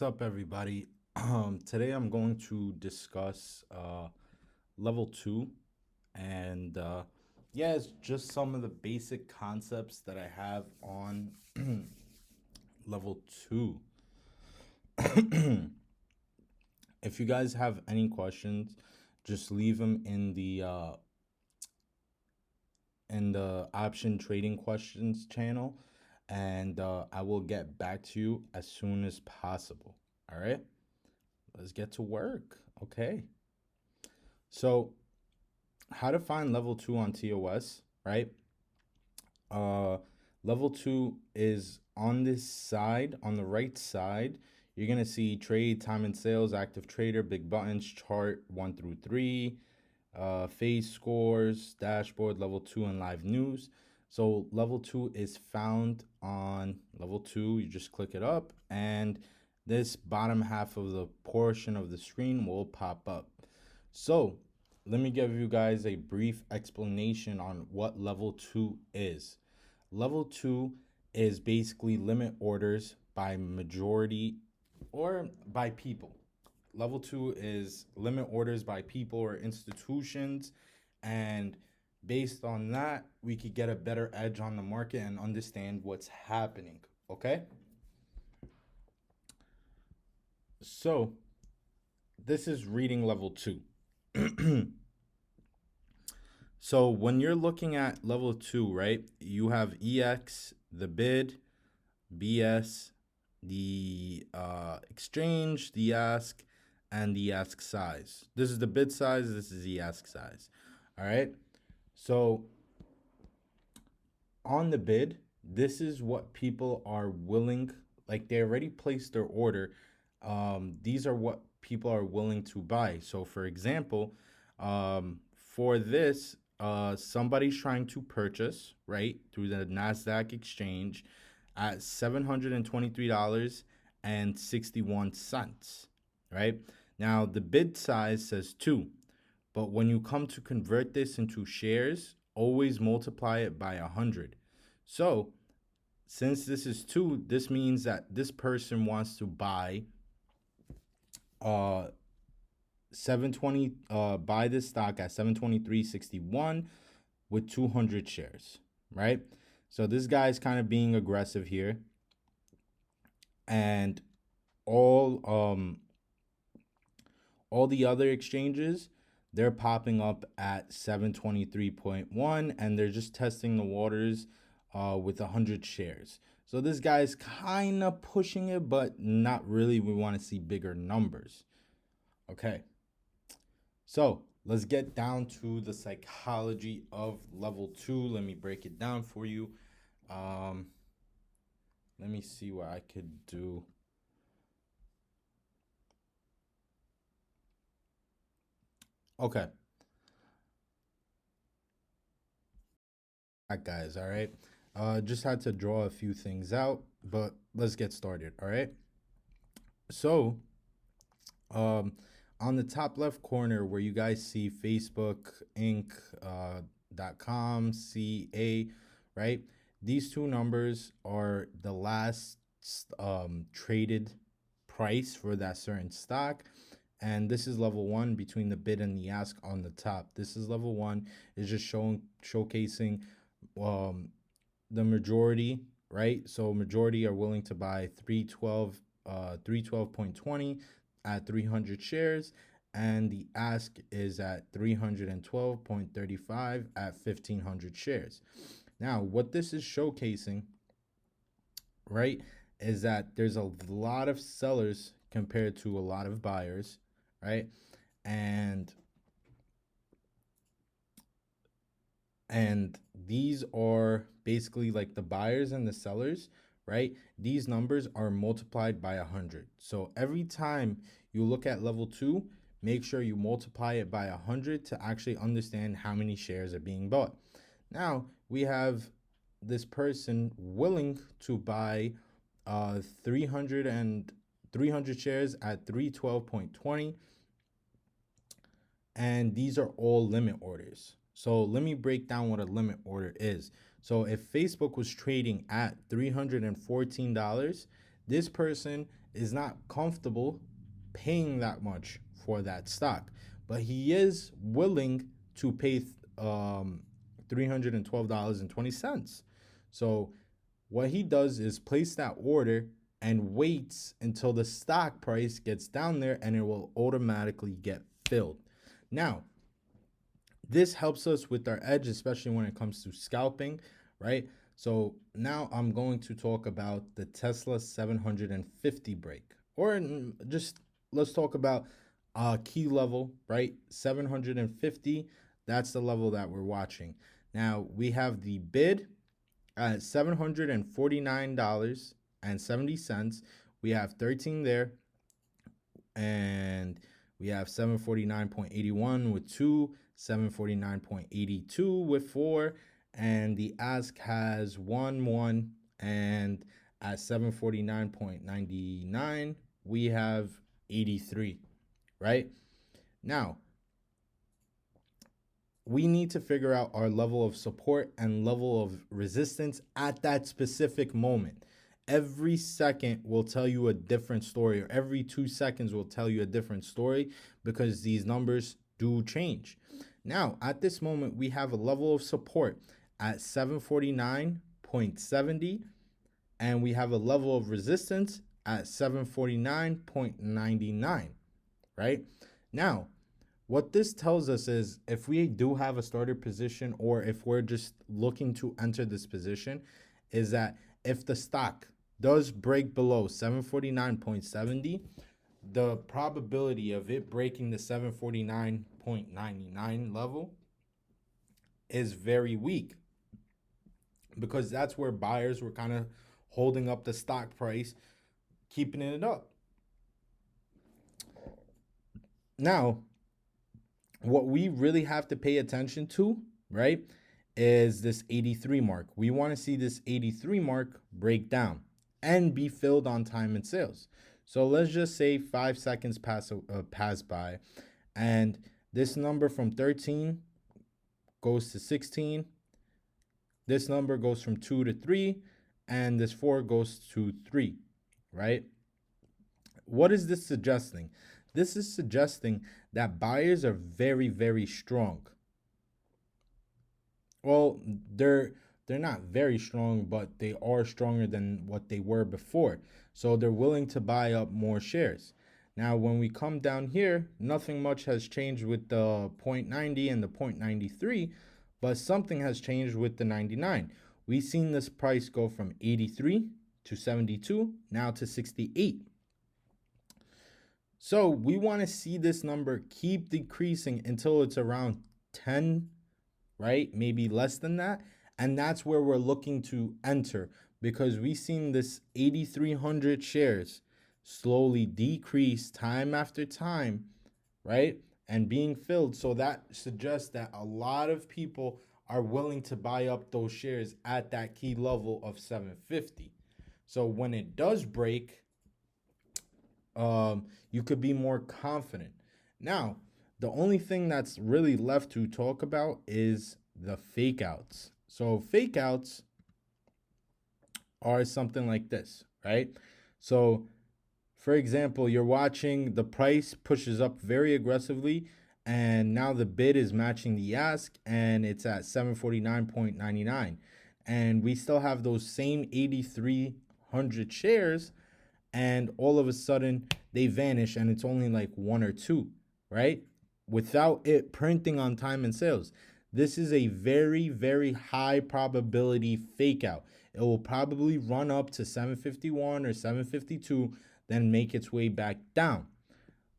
What's up, everybody? Today I'm going to discuss level two, and yeah, it's just some of the basic concepts that I have on level two. If you guys have any questions, just leave them in the option trading questions channel, and I will get back to you as soon as possible. All right, let's get to work. Okay. So, how to find level two on TOS, right? Uh, Level two is on this side, on the right side. You're gonna see trade, time and sales, active trader, big buttons, chart 1 through 3, phase scores, dashboard, level two, and live news. So level two is found on level two. You just click it up, and this bottom half of the portion of the screen will pop up. So let me give you guys a brief explanation on what level two is. Level two is basically limit orders by majority or by people. Level two is limit orders by people or institutions. And based on that, we could get a better edge on the market and understand what's happening. Okay? So, this is reading level two. So when you're looking at level two, right, you have EX, the bid, BS, the exchange, the ask, and the ask size. This is the bid size, this is the ask size. All right. So on the bid, this is what people are willing, like they already placed their order. These are what people are willing to buy. So for example, for this, somebody's trying to purchase, right, through the NASDAQ exchange at $723.61, right? Now the bid size says 2, but when you come to convert this into shares, always multiply it by 100. So, since this is 2, this means that this person wants to buy 720 buy this stock at 723.61 with 200 shares, right? So this guy's kind of being aggressive here, and all um all the other exchanges, they're popping up at 723.1, and they're just testing the waters with 100 shares. So this guy's kind of pushing it, but not really. We want to see bigger numbers. Okay. So let's get down to the psychology of level two. Let me break it down for you. Um, Let me see what I could do. Okay. All right, guys. All right. Just had to draw a few things out, but let's get started. All right. So, um, on the top left corner where you guys see Facebook Inc. .com CA, right? These two numbers are the last traded price for that certain stock. And this is level one between the bid and the ask on the top. This is level one, is just showcasing um, the majority, right? So majority are willing to buy 312.20 at 300 shares, and the ask is at 312.35 at 1500 shares. Now, what this is showcasing, right, is that there's a lot of sellers compared to a lot of buyers, right? And and these are basically like the buyers and the sellers, right? These numbers are multiplied by 100. So every time you look at level two, make sure you multiply it by 100 to actually understand how many shares are being bought. Now we have this person willing to buy 300 shares at 312.20, and these are all limit orders. So let me break down what a limit order is. So if Facebook was trading at $314, this person is not comfortable paying that much for that stock, but he is willing to pay $312.20. So what he does is place that order and waits until the stock price gets down there, and it will automatically get filled. Now, this helps us with our edge, especially when it comes to scalping, right? So now I'm going to talk about the Tesla 750 break, or just let's talk about a key level, right? 750, that's the level that we're watching. Now we have the bid at $749.70. We have 13 there, and we have 749.81 with 2, 749.82 with 4, and the ask has 1, and at 749.99 we have 83, right? Now, we need to figure out our level of support and level of resistance at that specific moment. Every second will tell you a different story, or every 2 seconds will tell you a different story, because these numbers do change. Now, at this moment, we have a level of support at 749.70, and we have a level of resistance at 749.99, right? Now, what this tells us is if we do have a starter position, or if we're just looking to enter this position, is that if the stock does break below 749.70, the probability of it breaking the 749.99 level is very weak, because that's where buyers were kind of holding up the stock price, keeping it up. Now, what we really have to pay attention to, right, is this 83 mark. We want to see this 83 mark break down and be filled on time and sales. So let's just say 5 seconds pass by, and this number from 13 goes to 16. This number goes from 2 to 3, and this 4 goes to 3, right? What is this suggesting? This is suggesting that buyers are very, very strong. Well, they're not very strong, but they are stronger than what they were before. So they're willing to buy up more shares. Now, when we come down here, nothing much has changed with the 0.90 and the 0.93, but something has changed with the 99. We've seen this price go from 83 to 72, now to 68. So we want to see this number keep decreasing until it's around 10, right? Maybe less than that. And that's where we're looking to enter, because we've seen this 8,300 shares slowly decrease time after time, right? And being filled. So that suggests that a lot of people are willing to buy up those shares at that key level of 750. So when it does break, you could be more confident. Now, the only thing that's really left to talk about is the fake outs. So fake outs are something like this, right? So for example, you're watching, the price pushes up very aggressively, and now the bid is matching the ask, and it's at 749.99. And we still have those same 8,300 shares, and all of a sudden they vanish, and it's only like 1 or 2, right? Without it printing on time and sales. This is a very, very high probability fake out. It will probably run up to 751 or 752, then make its way back down.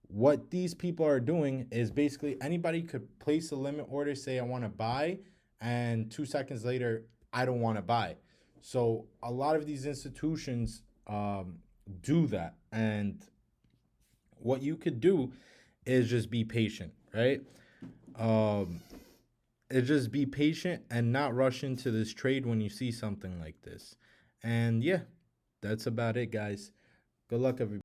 What these people are doing is basically anybody could place a limit order, say I want to buy, and 2 seconds later, I don't want to buy. So a lot of these institutions do that. And what you could do is just be patient, right? Just be patient and not rush into this trade when you see something like this. And yeah, that's about it, guys. Good luck, everybody.